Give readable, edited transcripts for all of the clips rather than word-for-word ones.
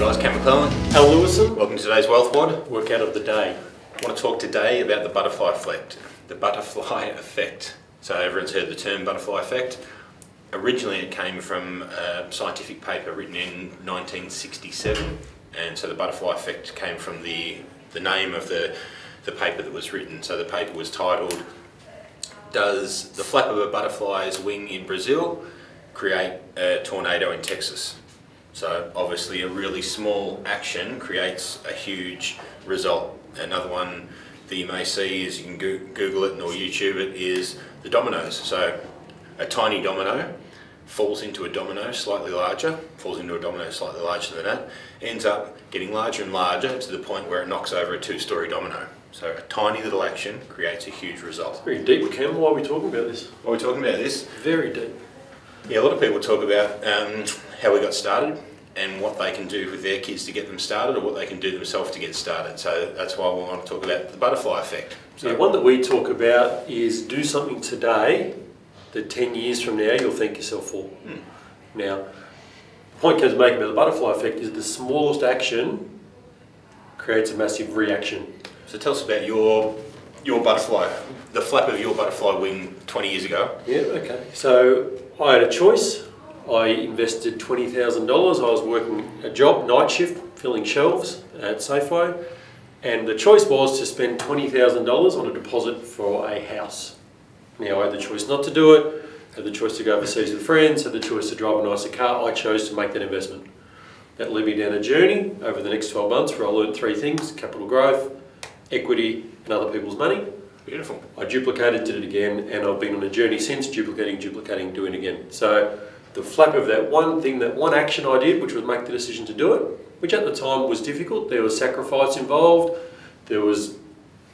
guys, Cam McClellan. Al Lewison. Welcome to today's Wealth WOD. Workout of the day. I want to talk today about the butterfly effect. The butterfly effect. So everyone's heard the term butterfly effect. Originally it came from a scientific paper written in 1967, and so the butterfly effect came from the name of the paper that was written. So the paper was titled, "Does the flap of a butterfly's wing in Brazil create a tornado in Texas?" So obviously a really small action creates a huge result. Another one that you may see is, you can Google it or YouTube it, is the dominoes. So a tiny domino falls into a domino slightly larger, falls into a domino slightly larger than that, ends up getting larger and larger to the point where it knocks over a two-story domino. So a tiny little action creates a huge result. Very deep, Cam. Why are we talking about this? Why are we talking about this? Very deep. Yeah, a lot of people talk about how we got started and what they can do with their kids to get them started, or what they can do themselves to get started. So that's why we want to talk about the butterfly effect. So yeah, one that we talk about is do something today that 10 years from now you'll thank yourself for. Now, the point Cam's making about the butterfly effect is the smallest action creates a massive reaction. So tell us about your butterfly, the flap of your butterfly wing 20 years ago. Yeah, okay. So I had a choice. I invested $20,000. I was working a job, night shift, filling shelves at Safeway, and the choice was to spend $20,000 on a deposit for a house. Now I had the choice not to do it, had the choice to go overseas with friends, had the choice to drive a nicer car. I chose to make that investment. That led me down a journey over the next 12 months where I learned three things: capital growth, equity, and other people's money. Beautiful. I duplicated, did it again, and I've been on a journey since, duplicating, doing it again. So the flap of that one thing, that one action I did, which was make the decision to do it, which at the time was difficult. There was sacrifice involved. There was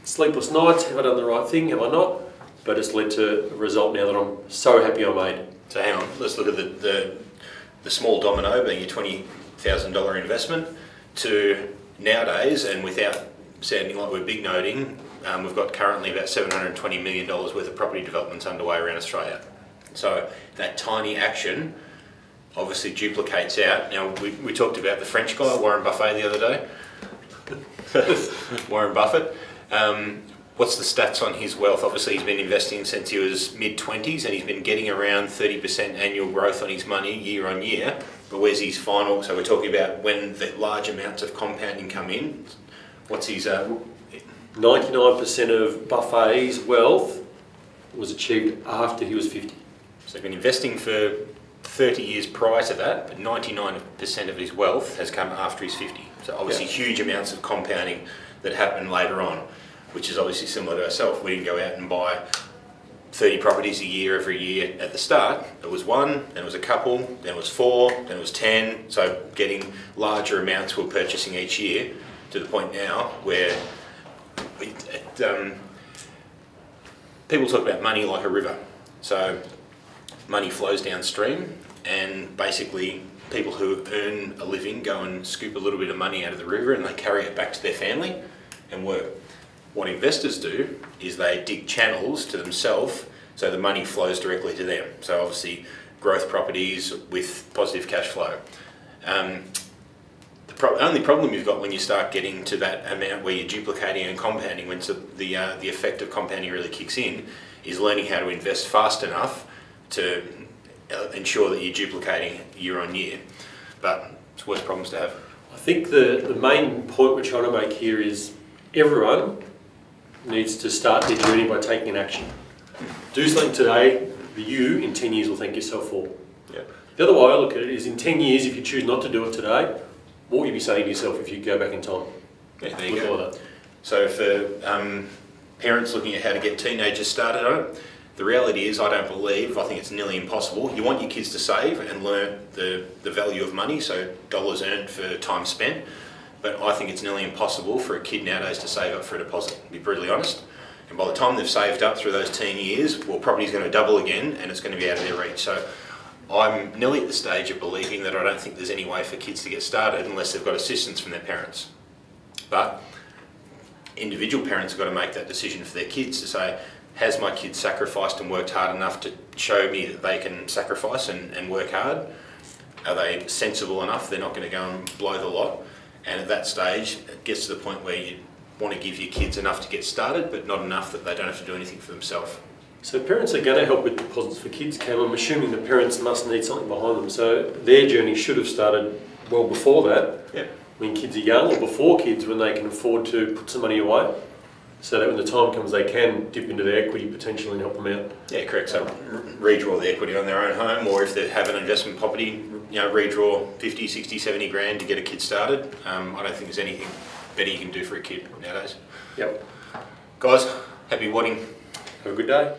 sleepless nights. Have I done the right thing? Have I not? But it's led to a result now that I'm so happy I made. So hang on, let's look at the small domino being your $20,000 investment to nowadays, and without sounding like we're big noting, we've got currently about $720 million worth of property developments underway around Australia. So that tiny action obviously duplicates out. Now we talked about the French guy, Warren Buffett, the other day. Warren Buffett. What's the stats on his wealth? Obviously he's been investing since he was mid-20s, and he's been getting around 30% annual growth on his money year on year. But where's his final? So we're talking about when the large amounts of compounding come in. What's his... 99% of Buffett's wealth was achieved after he was 50. So he's been investing for 30 years prior to that, but 99% of his wealth has come after he's 50. So obviously huge amounts of compounding that happen later on, which is obviously similar to ourselves. We didn't go out and buy 30 properties a year every year at the start. It was one, then it was a couple, then it was 4, then it was 10. So getting larger amounts we're purchasing each year, to the point now where people talk about money like a river. So money flows downstream, and basically people who earn a living go and scoop a little bit of money out of the river and they carry it back to their family and work. What investors do is they dig channels to themselves so the money flows directly to them. So obviously growth properties with positive cash flow. The only problem you've got when you start getting to that amount where you're duplicating and compounding, when the effect of compounding really kicks in, is learning how to invest fast enough to ensure that you're duplicating year on year. But it's worse problems to have. I think the main point we're trying to make here is everyone needs to start their journey by taking an action. Do something today that you in 10 years will thank yourself for. Yeah. The other way I look at it is, in 10 years, if you choose not to do it today, what will you be saying to yourself if you go back in time? Yeah, there you go. So for parents looking at how to get teenagers started on it, the reality is I think it's nearly impossible. You want your kids to save and learn the value of money, so dollars earned for time spent, but I think it's nearly impossible for a kid nowadays to save up for a deposit, to be brutally honest. And by the time they've saved up through those teen years, well, property's going to double again and it's going to be out of their reach. So I'm nearly at the stage of believing that I don't think there's any way for kids to get started unless they've got assistance from their parents. But individual parents have got to make that decision for their kids to say, has my kid sacrificed and worked hard enough to show me that they can sacrifice and work hard? Are they sensible enough? They're not going to go and blow the lot. And at that stage, it gets to the point where you want to give your kids enough to get started, but not enough that they don't have to do anything for themselves. So parents are going to help with deposits for kids, Cam. I'm assuming the parents must need something behind them. So their journey should have started well before that, when kids are young, or before kids when they can afford to put some money away, so that when the time comes they can dip into their equity potentially and help them out. Yeah, correct. So redraw the equity on their own home, or if they have an investment property, redraw 50, 60, 70 grand to get a kid started. I don't think there's anything better you can do for a kid nowadays. Yep. Guys, happy WODing. Have a good day.